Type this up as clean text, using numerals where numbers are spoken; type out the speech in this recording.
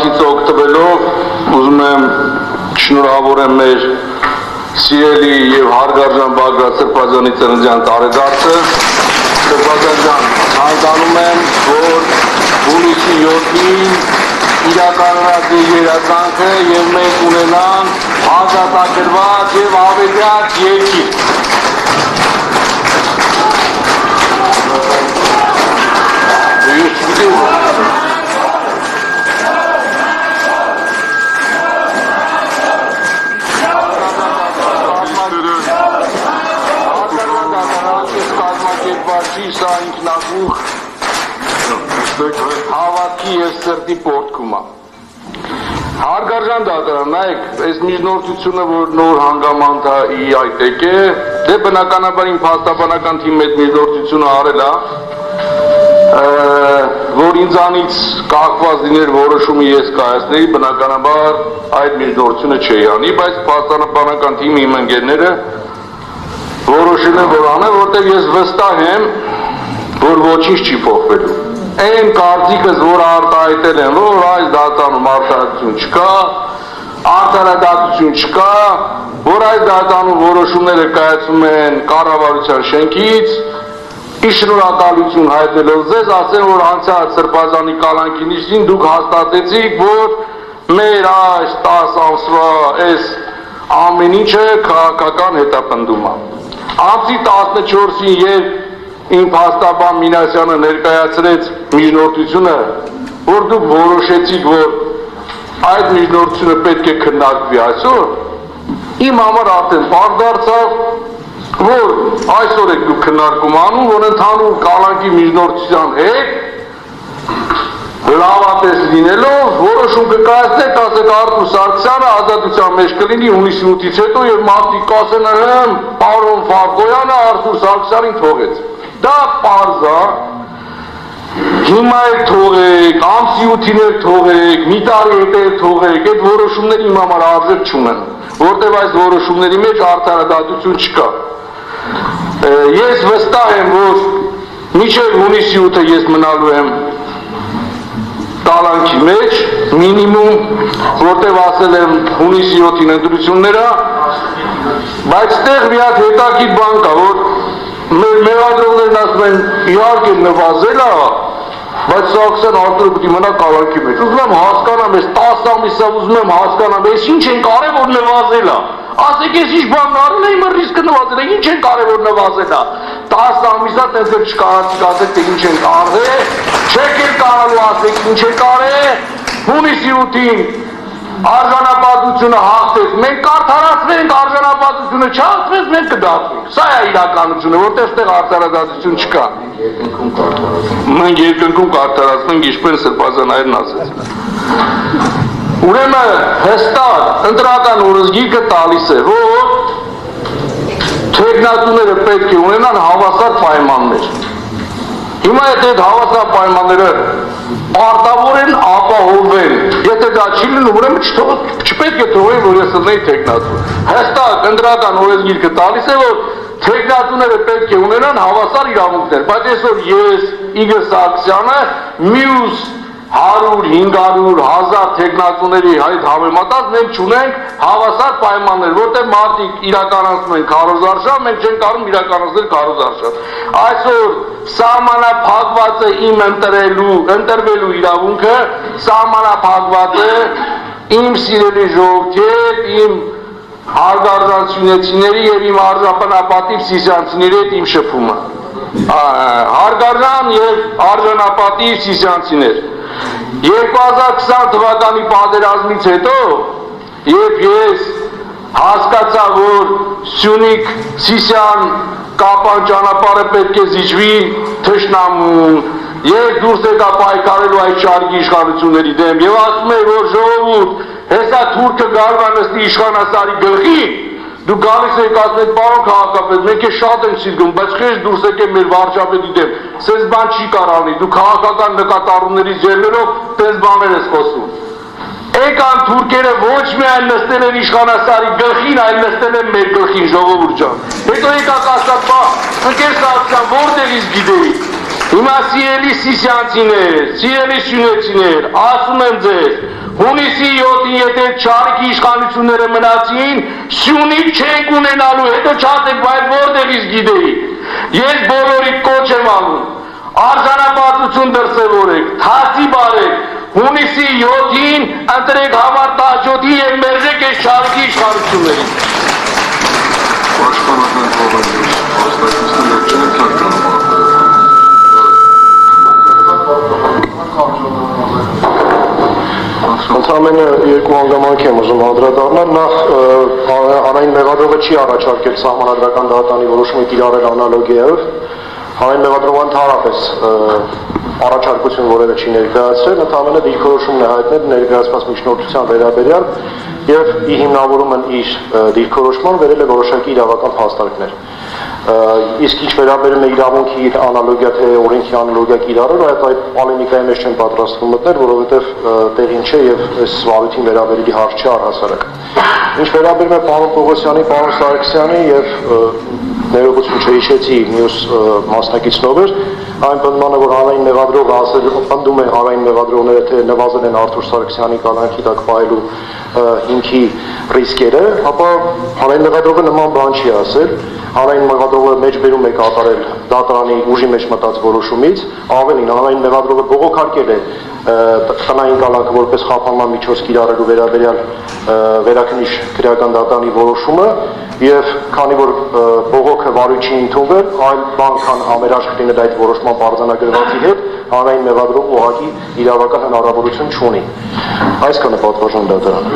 հարցից օգտվելով ուզում եմ շնորհավորեմ մեր սիրելի եւ հարգարժան Բագրատ Սրբազյանի ծննդյան տարեդարձը։ Սրբազյան ջան, ցանկանում եմ, որ հունիսի 7-ին իրականանա ձեր երազանքը եւ մենք ունենանք ազատագրված եւ ավետյաց երկիր։ Սա ինքնագուխ հավատքի և սրտի պորտքում է։ Հարգարժան դատարան, նայեք, այս միջնորդությունը, որ նոր հանգամանք է այդ է, դե բնականաբար իմ փաստաբանական թիմի այդ միջնորդությունը արել է, որ ինձանից կախված լիներ որոշումը ես կայացնեի, բնականաբար այդ միջնորդությունը չէի անի, բայց փաստաբանական թիմի իմ ընկերները որոշել են, որ անեն, որտեղ ես վստահ եմ, որ ոչինչ չի փոխվելու։ Այն կարծիքս, որ արտահայտել են, որ այս դատարանում արտահայտություն չկա, արդարադատություն չկա, որ այս դատարանում որոշումները կայացում են կառավարության շենքից, ի շնորհակալություն հայտնելով ձեզ, ասեմ, որ անցյալ Սրբազանի կալանքի նիստին դուք հաստատեցիք, որ մեր այս 10 ամսվա այս ամեն ինչը քաղաքական հետապնդում է։ Ամսի 14-ին երբ իմ փաստաբան Մինասյանը ներկայացրեց միջնորդությունը, որ դուք որոշեցիք, որ այդ միջնորդությունը պետք է քննարկվի այսօր, իմ համար արդեն պարզ դարձավ, որ այսօր եք դուք քննարկում անում, որ ընդհանուր կալանքի միջնորդության հետ լավատես լինելով որոշում կկայացնեք, ասեք Արթուր Սարգսյանը ազատության մեջ կլինի հունիսի 8-ից հետո եւ մարդիկ կասեն պարոն Ֆարկոյանը Արթուր Սարգսյանին թողեց։ Դա պարզ է, հիմա էլ թողեք, ամսի 8-ին էլ թողեք, մի տարի հետո էլ թողեք, այդ որոշումները իմ համար արժեք չունեն, որտեղ այս որոշումների մեջ արդարադատություն չկա։ Ես վստահ եմ, որ մինչև հունիսի 8-ը ես մնալու եմ կալանքի մեջ, մինիմում, որտեղ ասել եմ հունիսի 7-ին ընտրությունները, բայց տեղ մի հատ հետաքրքիր բան կա, որ մեր մեղադրողներն ասում են իհարկե նվազել է, բայց Սարգսյան Արտուրը պետք է մնա կալանքի մեջ։ Ուզում եմ հասկանամ, ես 10 ամիսա ուզում եմ հասկանամ, ես ինչ են կարել, որ նվազել է։ Ասեք ես ինչ բան արել եմ, ռիսկը նվազել է, ինչ են կարել, որ նվազել է։ 10 ամիսա տենց էլ չկարացիք ասեք, թե ինչ են կարել, չեք էլ կարելու ասեք, ինչ են կարել, հունիսի 8-ին արժանապատվությունը հաղթեց, մենք կարդարացվենք, արժանապատվությունը չհաղթվեց, մենք կդատվենք։ Սա է իրականությունը, որտեղ ստեղ արդարադատություն չկա։ Մենք երկնքում կարդարացվենք, ինչպես Սրբազանայրն ասեց։ Ուրեմն հստակ ընտրական օրենսգիրքը տալիս է, որ թեկնածուները պետք է ունենան հավասար պայմաններ։ Հիմա այդ հավասար պայմանները պարտավոր են ապահովեն։ Եթե դա չի լինում, ուրեմն չպետք է թողեն, որ ես լինեի թեկնածու։ Հստակ ընտրական օրենսգիրքը տալիս է, որ թեկնածուները պետք է ունենան հավասար իրավունքներ, բայց այսօր ես Իգոր Սարգսյանը մյուս 100, 500, 1000 թեկնածուների հետ համեմատած մենք չունենք հավասար պայմաններ, որտեղ մարդիկ իրականացնում են քարոզարշավ, մենք չենք կարող իրականացնել քարոզարշավ։ Այսօր սահմանափակված է իմ ընտրվելու իրավունքը, սահմանափակված է իմ սիրելի ժողովրդի հետ, իմ հարգարժան սյունեցիների եւ իմ արժանապատիվ սիսյանցիների հետ իմ շփումը։ Հարգարժան եւ արժանապատիվ սիսյանցիներ, 2020 թվականի պատերազմից հետո, երբ ես հասկացա, որ Սյունիք-Սիսիան կապան ճանապարհը պետք է զիջվի թշնամուն, ես դուրս եկա պայքարելու այդ շարքի իշխանությունների դեմ եւ ասում եմ, որ ժողովուրդ, հեսա թուրքը գալու է նստի իշխանասարի գլխին, դու գալիս եք ասում եք պարոն քաղաքապետ, մենք է շատ ենք սիրում, բայց խեղճ դուրս եկեք մեր վարչապետի դեմ, սենց բան չի կարող լինի, դու քաղաքական նկատառումներից ելնելով տենց բաներ ես խոսում։ Եկան թուրքերը ոչ միայն նստել են իշխանասարի գլխին, այլ նստել են մեր գլխին, ժողովուրդ ջան։ Հետո եկաք ասաք, բա, ընկեր Սարգսյան, որտեղից գիտեիք։ Հիմա սիրելի սիսյանցիներ, սիրելի սյունեցիներ, ասում եմ ձեզ, հունիսի 7-ին եթե չարիքի իշխանությունները մնացին, Սյունիք չենք ունենալու, հետո չասեք, բայց որտեղից գիտեի։ Ես բոլորի կոչ եմ անում, արժանապատվություն դրսևորեք, թասի բարեք, հունիսի 7-ին ընտրեք համար 17-ի և մերժեք այս չարիքի իշխանություններին։ Պաշտպանական կողմից հաստատությունները չեն թարգմանում։ Ընդամենը երկու հանգամանք եմ ուզում անդրադառնալ, նախ հանրային մեղադրողը չի առաջարկել սահմանադրական դատարանի որոշումը կիրառել անալոգիայով, հանրային մեղադրողը ընդհանրապես առաջարկություն որևէ չի ներկայացրել, ընդամենը դիրքորոշումն է հայտնել ներկայացված միջնորդության վերաբերյալ եւ ի հիմնավորումն իր դիրքորոշման վերել է որոշակի իրավական փաստարկներ։ Իսկ ինչ վերաբերում է իրավունքի անալոգիա թե օրենքի անալոգիա կիրառել, այդ պոլեմիկայի մեջ չեմ պատրաստվում մտնել, որովհետև տեղին չէ եւ այս զվարույթին վերաբերելի հարց չէ առհասարակ։ Ինչ վերաբերում է պարոն Պողոսյանի, պարոն Սարգսյանի եւ ներողություն չհիշեցի մյուս մասնակիցնովեր, այն պնդմանը, որ հանրային մեղադրողը ասել պնդում է հանրային մեղադրողները, թե նվազել են Արթուր Սարգսյանի կալանքի տակ պահելու հիմքի ռիսկերը, ապա հանրային մեղադրողը նման բան չի ասել, հանրային մեղադրողը մեջբերում է կատարել դատարանի ուժի մեջ մտած որոշումից, ավելին հանրային մեղադրողը բողոքարկել է տնային կալանքը որպես խափանման միջոց կիրառելու վերաբերյալ վերաքննիչ քրեական դատարանի որոշումը եւ քանի որ բողոքը վարույչ չի ընդունվել, այլ բան քան համերաշխ լինել այդ որոշման պարզանագրվածի հետ, հանրային մեղադրողը ուղղակի իրավական հնարավորություն չունի։ Այսքանը պատվաժան դատարան։